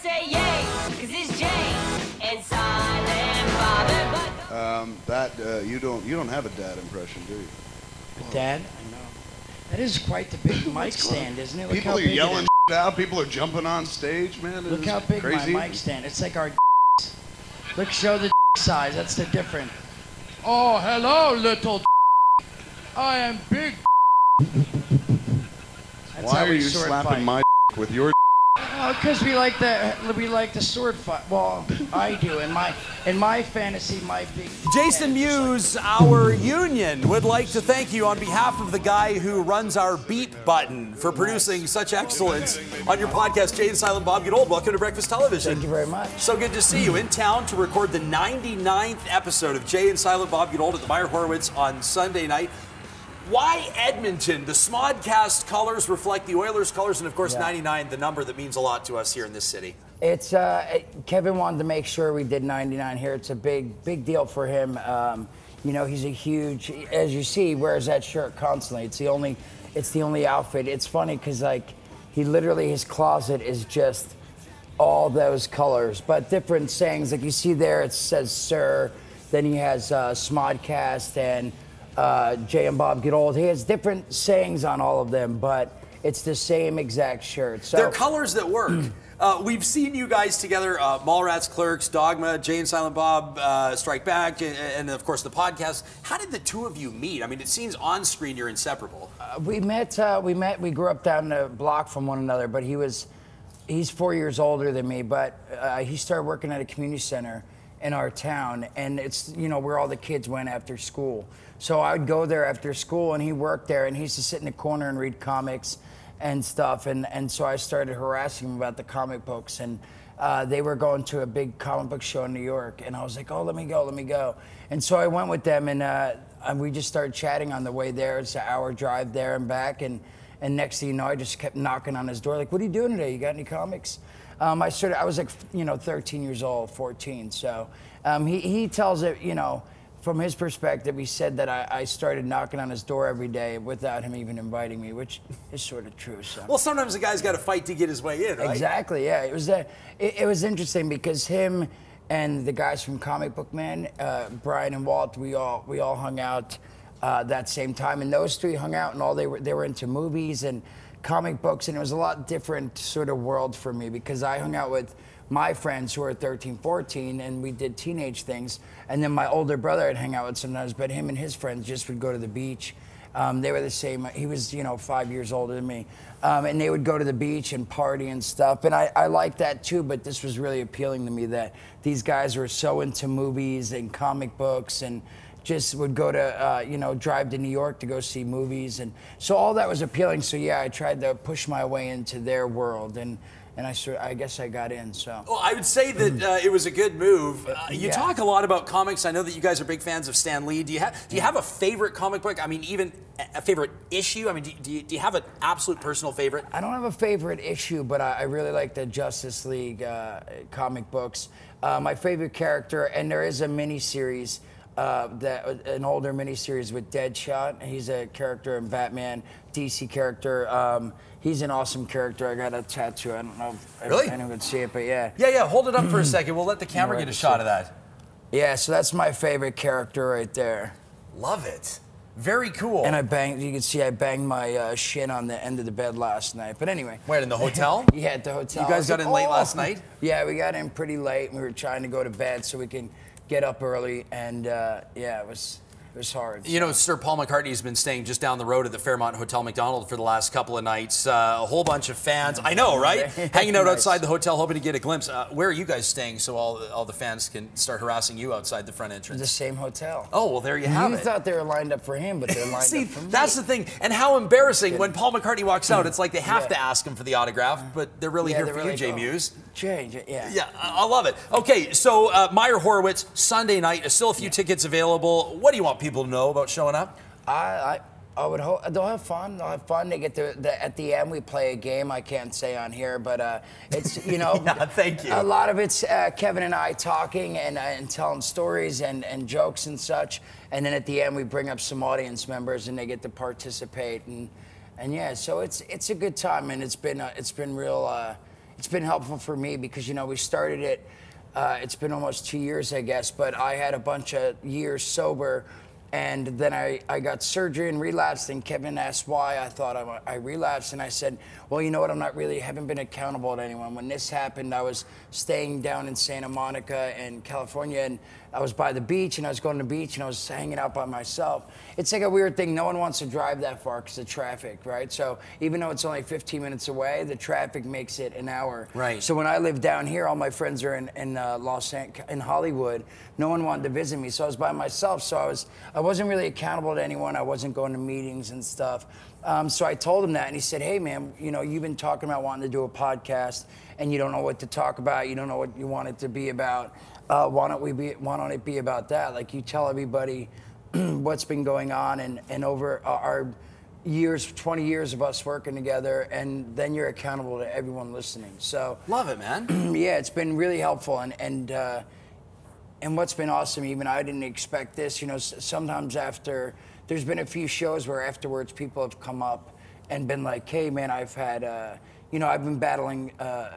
say yay, 'cause it's Jay and Silent Bob. You don't have a dad impression, do you? Dad? I know. That is quite the big mic stand, isn't it? Look People how are big yelling out. People are jumping on stage, man. Look how big crazy. my mic stand. It's like our Look, show the size. That's the difference. Oh, hello, little I am big. That's Why how are we you sword slapping fight. my with your? Because we like the sword fight. Well, I do. In my fantasy, my big. Jason Mewes, our union, would like to thank you on behalf of the guy who runs our beat button for producing such excellence on your podcast, Jay and Silent Bob Get Old. Welcome to Breakfast Television. Thank you very much. So good to see you in town to record the 99th episode of Jay and Silent Bob Get Old at the Myer Horowitz on Sunday night. Why Edmonton? The Smodcast colors reflect the Oilers colors, and of course 99, the number that means a lot to us here in this city. It's Kevin wanted to make sure we did 99 here. It's a big deal for him. You know, he's a huge, as you see, he wears that shirt constantly. It's the only outfit. It's funny because like he literally, his closet is just all those colors, but different sayings. Like you see there, it says "Sir." Then he has Smodcast and Jay and Bob Get Old. He has different sayings on all of them, but it's the same exact shirt. So they're colors that work. We've seen you guys together, Mallrats, Clerks, Dogma, Jay and Silent Bob, Strike Back, and of course the podcast. How did the two of you meet? I mean, it seems on screen you're inseparable. We grew up down the block from one another, but he's 4 years older than me, but he started working at a community center in our town, and it's, you know, where all the kids went after school. So I would go there after school, and he worked there, and he used to sit in the corner and read comics and stuff, and so I started harassing him about the comic books, and they were going to a big comic book show in New York, and I was like, oh, let me go. And so I went with them, and we just started chatting on the way there. It's an hour drive there and back, and next thing you know, I just kept knocking on his door, like, what are you doing today? You got any comics? I was like, 13 years old, 14. So he tells it, from his perspective, he said that I started knocking on his door every day without him even inviting me, which is sort of true. So. Well, sometimes a guy's got to fight to get his way in, right? Exactly, yeah. It was interesting because him and the guys from Comic Book Man, Brian and Walt, we all hung out that same time, and those three hung out, and they were into movies and comic books, and it was a lot different sort of world for me because I hung out with my friends who were 13, 14, and we did teenage things. And then my older brother I'd hang out with sometimes, but him and his friends just would go to the beach. They were the same. He was, 5 years older than me. And they would go to the beach and party and stuff. And I liked that too, but this was really appealing to me that these guys were so into movies and comic books and just would go to, drive to New York to go see movies. And so all that was appealing. So yeah, I tried to push my way into their world. And I guess I got in, so. Well, I would say that it was a good move. You talk a lot about comics. I know that you guys are big fans of Stan Lee. Do you have a favorite comic book? I mean, even a favorite issue? I mean, do you have an absolute personal favorite? I don't have a favorite issue, but I really like the Justice League comic books. My favorite character, and there is a miniseries, an older miniseries with Deadshot. He's a character in Batman, DC character. He's an awesome character. I got a tattoo. I don't know if anyone could see it, but yeah. Yeah, hold it up for a second. We'll let the camera get a shot of that. Yeah, so that's my favorite character right there. Love it. Very cool. And you can see I banged my shin on the end of the bed last night. But anyway. Wait, in the hotel? Yeah, at the hotel. You guys got in late last night? Yeah, we got in pretty late. We were trying to go to bed so we can get up early. And yeah, it was hard. You know, Sir Paul McCartney's been staying just down the road at the Fairmont Hotel McDonald for the last couple of nights. A whole bunch of fans, I know, right? Hanging out outside the hotel hoping to get a glimpse. Where are you guys staying so all the fans can start harassing you outside the front entrance? The same hotel. Oh, well, there you have it. You thought they were lined up for him, but they're lined See, up for me. that's the thing. And how embarrassing when Paul McCartney walks out. It's like they have to ask him for the autograph, but they're really here for you, Jay Mewes. Jay, yeah. Yeah, I love it. Okay, so Myer Horowitz, Sunday night. Still a few tickets available. What do you want people to know about showing up? I would hope they'll have fun. They'll have fun. They get at the end we play a game. I can't say on here, but it's thank you. A lot of it's Kevin and I talking and telling stories and jokes and such. And then at the end we bring up some audience members and they get to participate and yeah. So it's a good time and it's been real. it's been helpful for me because, you know, we started it, it's been almost 2 years, I guess, but I had a bunch of years sober. And then I got surgery and relapsed, and Kevin asked why. I thought I relapsed, and I said, well, you know what, haven't been accountable to anyone. When this happened, I was staying down in Santa Monica in California, and I was by the beach, and I was going to the beach, and I was hanging out by myself. It's like a weird thing. No one wants to drive that far because of traffic, right? So even though it's only 15 minutes away, the traffic makes it an hour. Right. So when I live down here, all my friends are in Hollywood. No one wanted to visit me, so I was by myself. So I wasn't really accountable to anyone. I wasn't going to meetings and stuff. So I told him that, and he said, hey, man, you know, you've been talking about wanting to do a podcast, and you don't know what to talk about. You don't know what you want it to be about. Why don't it be about that? Like, you tell everybody what's been going on, and over our years, 20 years of us working together, and then you're accountable to everyone listening. So love it, man. yeah, it's been really helpful, and what's been awesome, even I didn't expect this. You know, sometimes there's been a few shows where afterwards people have come up and been like, hey, man, I've had, you know, I've been battling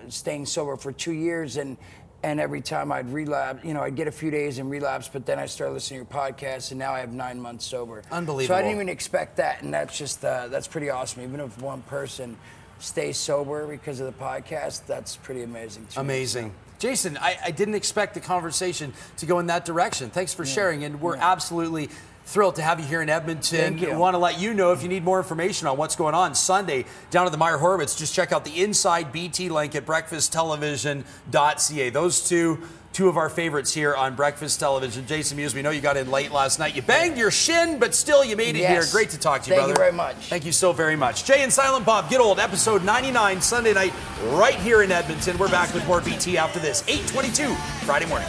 staying sober for 2 years, and every time I'd relapse, you know, I'd get a few days and relapse, but then I started listening to your podcast, and now I have 9 months sober. Unbelievable. So I didn't even expect that, and that's just, that's pretty awesome. Even if one person stays sober because of the podcast, that's pretty amazing too. Amazing. Jason, I didn't expect the conversation to go in that direction. Thanks for sharing, and we're absolutely thrilled to have you here in Edmonton. Thank you. I want to let you know if you need more information on what's going on Sunday down at the Myer Horowitz, just check out the Inside BT link at breakfasttelevision.ca. Those two of our favorites here on Breakfast Television. Jason Mewes, we know you got in late last night. You banged your shin, but still you made it here. Great to talk to you, brother. Thank you very much. Thank you so very much. Jay and Silent Bob Get Old, episode 99, Sunday night, right here in Edmonton. We're back with more BT after this. 8:22 Friday morning.